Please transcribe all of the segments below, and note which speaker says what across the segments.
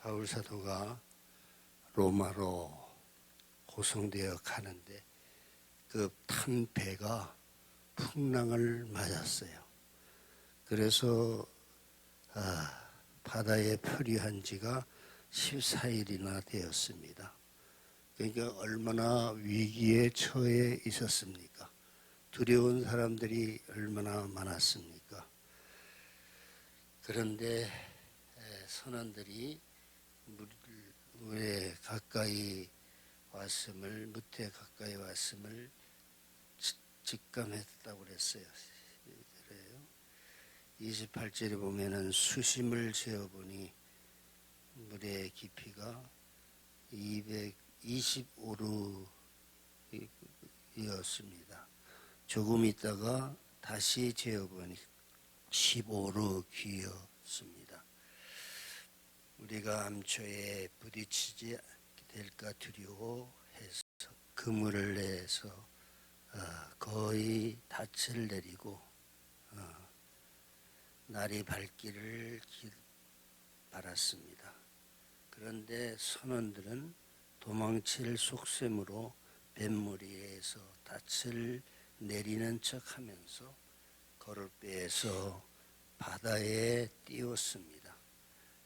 Speaker 1: 바울 사도가 로마로 호송되어 가는데 그 탄 배가 풍랑을 맞았어요. 그래서 바다에 표류한 지가 14일이나 되었습니다. 그러니까 얼마나 위기에 처해 있었습니까? 두려운 사람들이 얼마나 많았습니까? 그런데 선원들이 물에 가까이 왔음을, 무태 가까이 왔음을 직감했다고 그랬어요. 28절에 보면은 수심을 재어보니 물의 깊이가 225루였습니다. 조금 있다가 다시 재어보니 15루 귀였습니다. 우리가 암초에 부딪히지 될까 두려워해서 그물을 내서 거의 닻을 내리고 날이 밝기를 바랐습니다. 그런데 선원들은 도망칠 속셈으로 뱃머리에서 닻을 내리는 척하면서 거룻배에서 바다에 띄웠습니다.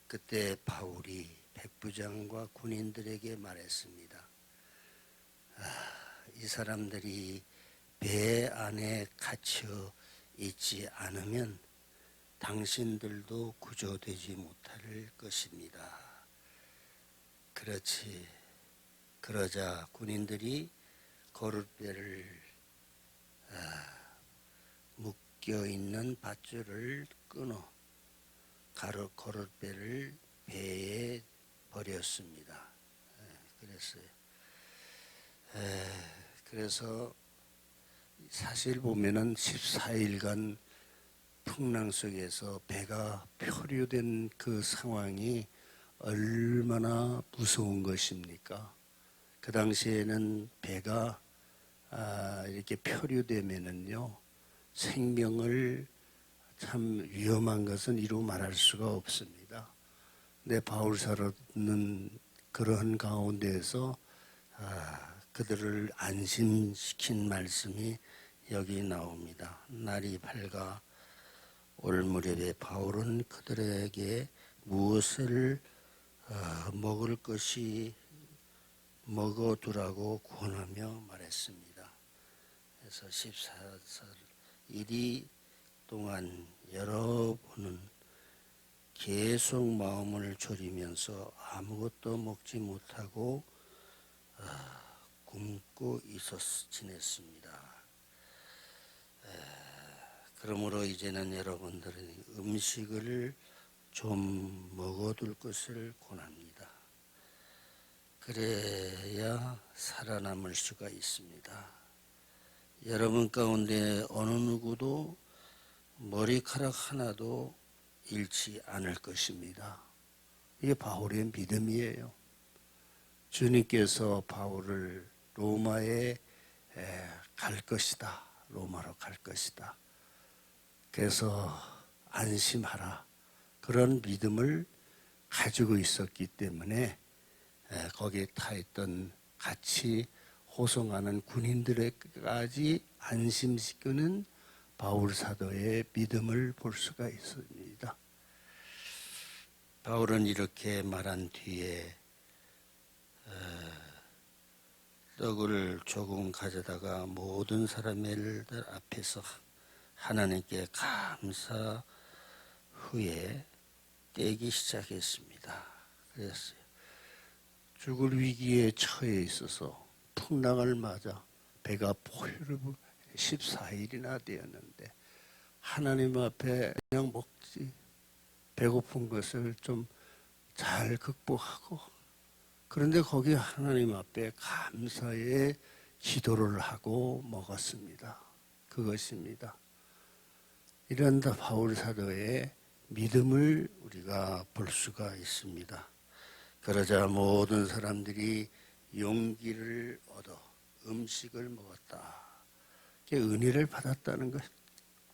Speaker 1: 그때 바울이 백부장과 군인들에게 말했습니다. 이 사람들이 배 안에 갇혀 있지 않으면 당신들도 구조되지 못할 것입니다. 그러자 군인들이 거룻배를 묶여 있는 밧줄을 끊어 거룻배를 배에 버렸습니다. 그래서 사실 보면은 14일간 풍랑 속에서 배가 표류된 그 상황이 얼마나 무서운 것입니까? 그 당시에는 배가 이렇게 표류되면은요, 생명을 참 위험한 것은 이루 말할 수가 없습니다. 근데 바울 사도는 그러한 가운데에서 그들을 안심시킨 말씀이 여기 나옵니다. 날이 밝아 올 무렵에 바울은 그들에게 무엇을 먹을 것이 먹어두라고 권하며 말했습니다. 그래서 14절 이리 동안 여러분은 계속 마음을 졸이면서 아무것도 먹지 못하고 굶고 지냈습니다. 그러므로 이제는 여러분들은 음식을 좀 먹어둘 것을 권합니다. 그래야 살아남을 수가 있습니다. 여러분 가운데 어느 누구도 머리카락 하나도 잃지 않을 것입니다. 이게 바울의 믿음이에요. 주님께서 바울을 로마에 갈 것이다. 로마로 갈 것이다. 그래서 안심하라. 그런 믿음을 가지고 있었기 때문에 거기에 타있던 같이 호송하는 군인들에게까지 안심시키는 바울 사도의 믿음을 볼 수가 있습니다. 바울은 이렇게 말한 뒤에 떡을 조금 가져다가 모든 사람들 앞에서 하나님께 감사 후에 떼기 시작했습니다. 그랬어요. 죽을 위기에 처해 있어서 풍랑을 맞아 배가 포유를 14일이나 되었는데 하나님 앞에 그냥 먹지 배고픈 것을 좀 잘 극복하고 그런데 거기 하나님 앞에 감사의 기도를 하고 먹었습니다. 그것입니다. 이런 바울 사도의 믿음을 우리가 볼 수가 있습니다. 그러자 모든 사람들이 용기를 얻어 음식을 먹었다. 은혜를 받았다는 것,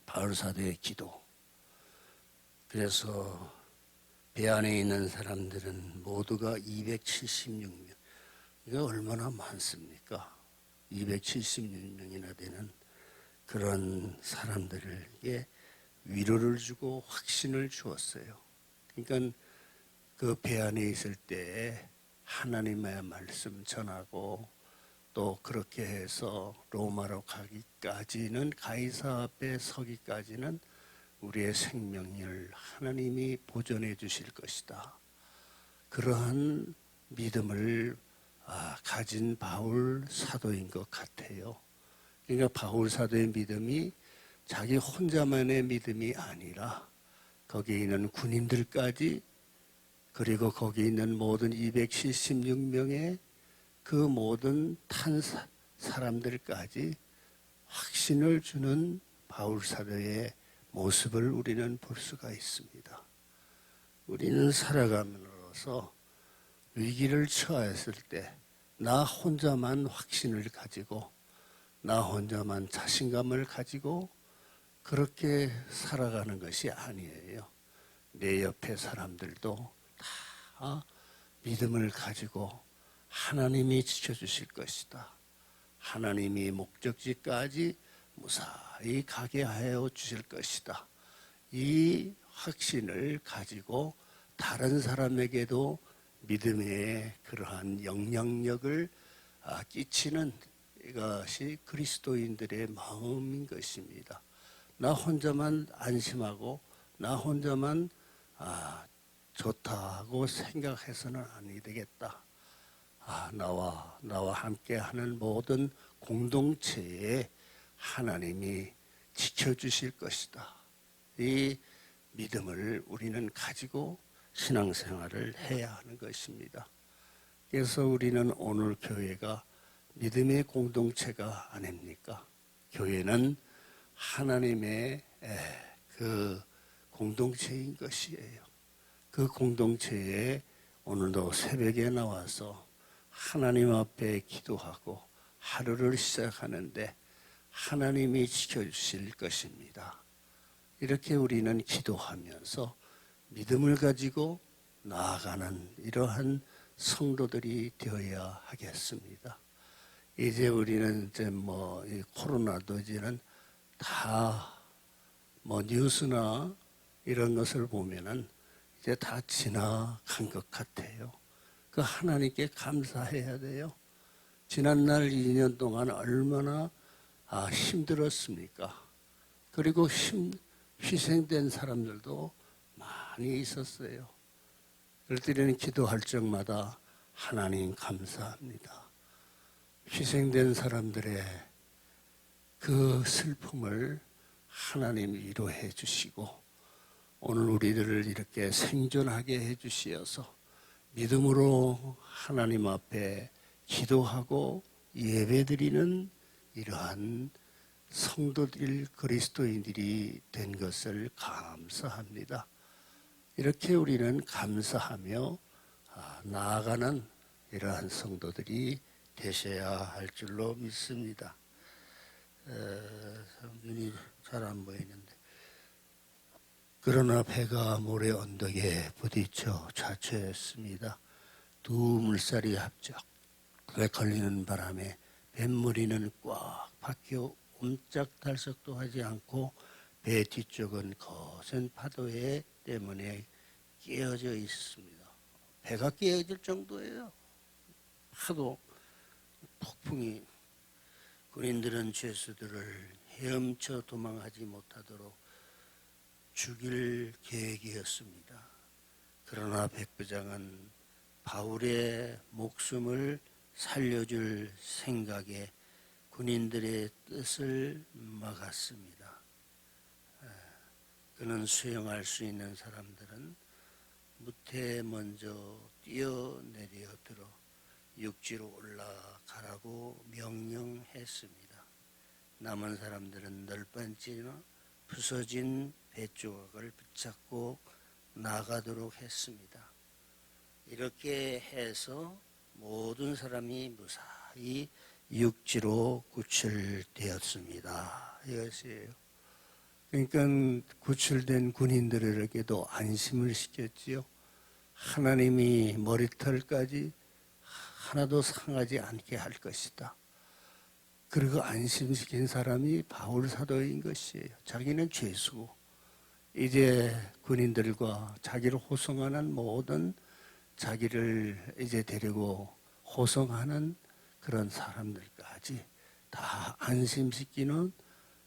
Speaker 1: 바울 사도의 기도. 그래서 배 안에 있는 사람들은 모두가 276명. 이거 얼마나 많습니까? 276명이나 되는 그런 사람들에게 위로를 주고 확신을 주었어요. 그러니까 그 배 안에 있을 때 하나님의 말씀 전하고 또 그렇게 해서 로마로 가기까지는, 가이사 앞에 서기까지는 우리의 생명을 하나님이 보존해 주실 것이다. 그러한 믿음을 가진 바울 사도인 것 같아요. 그러니까 바울 사도의 믿음이 자기 혼자만의 믿음이 아니라 거기에 있는 군인들까지, 그리고 거기 있는 모든 276명의 그 모든 탄 사람들까지 확신을 주는 바울 사도의 모습을 우리는 볼 수가 있습니다. 우리는 살아감으로써 위기를 처했을 때 나 혼자만 확신을 가지고, 나 혼자만 자신감을 가지고 그렇게 살아가는 것이 아니에요. 내 옆에 사람들도 다 믿음을 가지고 하나님이 지켜주실 것이다. 하나님이 목적지까지 무사히 가게 하여 주실 것이다. 이 확신을 가지고 다른 사람에게도 믿음의 그러한 영향력을 끼치는 이것이 그리스도인들의 마음인 것입니다. 나 혼자만 안심하고 나 혼자만 좋다고 생각해서는 아니 되겠다. 나와 함께하는 모든 공동체에 하나님이 지켜주실 것이다. 이 믿음을 우리는 가지고 신앙생활을 해야 하는 것입니다. 그래서 우리는 오늘 교회가 믿음의 공동체가 아닙니까? 교회는 하나님의 그 공동체인 것이에요. 그 공동체에 오늘도 새벽에 나와서 하나님 앞에 기도하고 하루를 시작하는데 하나님이 지켜주실 것입니다. 이렇게 우리는 기도하면서 믿음을 가지고 나아가는 이러한 성도들이 되어야 하겠습니다. 이제 우리는 이제 이 코로나도 이제는 다 뉴스나 이런 것을 보면은 이제 다 지나간 것 같아요. 그 하나님께 감사해야 돼요. 지난날 2년 동안 얼마나 힘들었습니까? 그리고 희생된 사람들도 많이 있었어요. 그럴 때는 기도할 적마다 하나님 감사합니다. 희생된 사람들의 그 슬픔을 하나님 위로해 주시고 오늘 우리들을 이렇게 생존하게 해 주시어서 믿음으로 하나님 앞에 기도하고 예배드리는 이러한 성도들, 그리스도인들이 된 것을 감사합니다. 이렇게 우리는 감사하며 나아가는 이러한 성도들이 되셔야 할 줄로 믿습니다. 눈이 잘 안 보이는데. 그러나 배가 모래 언덕에 부딪혀 좌초했습니다. 두 물살이 합작에 걸리는 바람에 뱃머리는 꽉 박혀 옴짝달싹도 하지 않고 배 뒤쪽은 거센 파도에 때문에 깨어져 있습니다. 배가 깨어질 정도예요. 파도, 폭풍이. 군인들은 죄수들을 헤엄쳐 도망하지 못하도록 죽일 계획이었습니다. 그러나 백부장은 바울의 목숨을 살려줄 생각에 군인들의 뜻을 막았습니다. 그는 수영할 수 있는 사람들은 무태에 먼저 뛰어내려 들어 육지로 올라가라고 명령했습니다. 남은 사람들은 널빤지나 부서진 뱃조각을 붙잡고 나가도록 했습니다. 이렇게 해서 모든 사람이 무사히 육지로 구출되었습니다. 이것이에요. 그러니까 구출된 군인들에게도 안심을 시켰지요. 하나님이 머리털까지 하나도 상하지 않게 할 것이다. 그리고 안심시킨 사람이 바울 사도인 것이에요. 자기는 죄수고 이제 군인들과 자기를 호송하는 모든 자기를 이제 데리고 호송하는 그런 사람들까지 다 안심시키는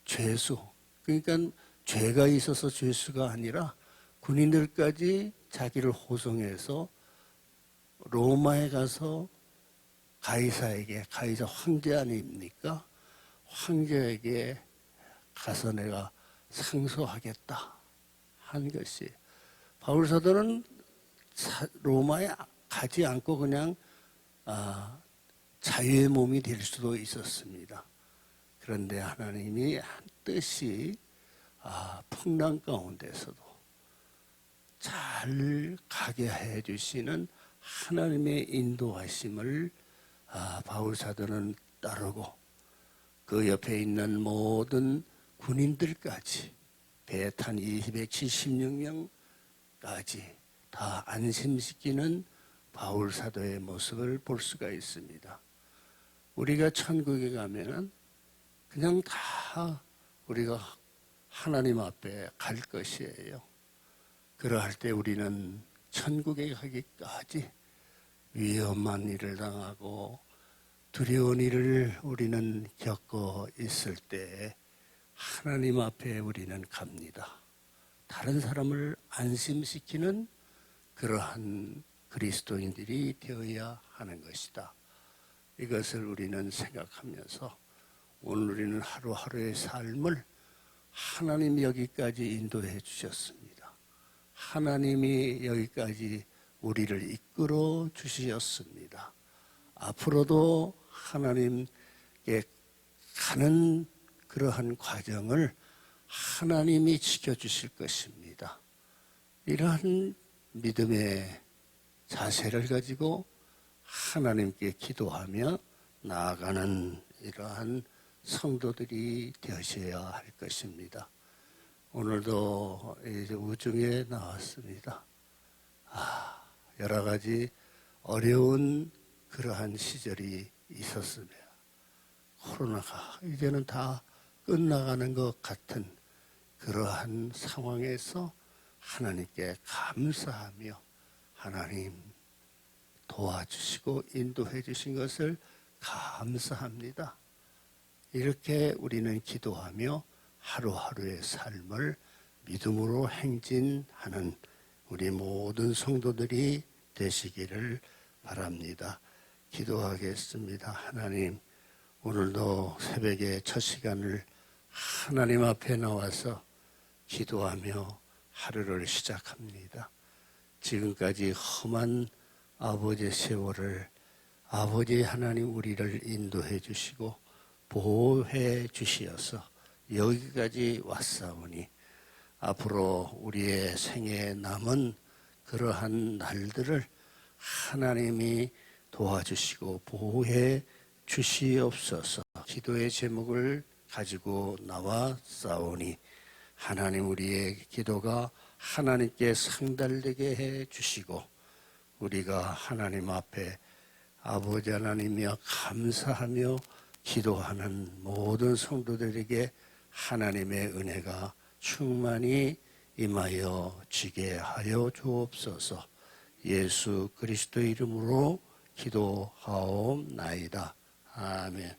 Speaker 1: 죄수. 그러니까 죄가 있어서 죄수가 아니라 군인들까지 자기를 호송해서 로마에 가서 가이사 황제 아닙니까? 황제에게 가서 내가 상소하겠다 한 것이. 바울 사도는 로마에 가지 않고 그냥 자유의 몸이 될 수도 있었습니다. 그런데 하나님이 뜻이 풍랑 가운데서도 잘 가게 해 주시는 하나님의 인도하심을 바울 사도는 따르고 그 옆에 있는 모든 군인들까지 배에 탄 276명까지 다 안심시키는 바울 사도의 모습을 볼 수가 있습니다. 우리가 천국에 가면은 그냥 다 우리가 하나님 앞에 갈 것이에요. 그러할 때 우리는 천국에 가기까지 위험한 일을 당하고 두려운 일을 우리는 겪어 있을 때 하나님 앞에 우리는 갑니다. 다른 사람을 안심시키는 그러한 그리스도인들이 되어야 하는 것이다. 이것을 우리는 생각하면서 오늘 우리는 하루하루의 삶을 하나님이 여기까지 인도해 주셨습니다. 하나님이 여기까지 우리를 이끌어 주셨습니다. 앞으로도 하나님께 가는 그러한 과정을 하나님이 지켜주실 것입니다. 이러한 믿음의 자세를 가지고 하나님께 기도하며 나아가는 이러한 성도들이 되셔야 할 것입니다. 오늘도 이제 우중에 나왔습니다. 여러 가지 어려운 그러한 시절이 있었으며 코로나가 이제는 다 끝나가는 것 같은 그러한 상황에서 하나님께 감사하며 하나님 도와주시고 인도해 주신 것을 감사합니다. 이렇게 우리는 기도하며 하루하루의 삶을 믿음으로 행진하는 우리 모든 성도들이 되시기를 바랍니다. 기도하겠습니다. 하나님, 오늘도 새벽에 첫 시간을 하나님 앞에 나와서 기도하며 하루를 시작합니다. 지금까지 험한 아버지의 세월을 아버지 하나님 우리를 인도해 주시고 보호해 주시어서 여기까지 왔사오니 앞으로 우리의 생애에 남은 그러한 날들을 하나님이 도와주시고 보호해 주시옵소서. 기도의 제목을 가지고 나와 싸우니 하나님 우리의 기도가 하나님께 상달되게 해 주시고 우리가 하나님 앞에 아버지 하나님이여 감사하며 기도하는 모든 성도들에게 하나님의 은혜가 충만히 임하여 지게 하여 주옵소서. 예수 그리스도 이름으로 기도하옵나이다. 아멘.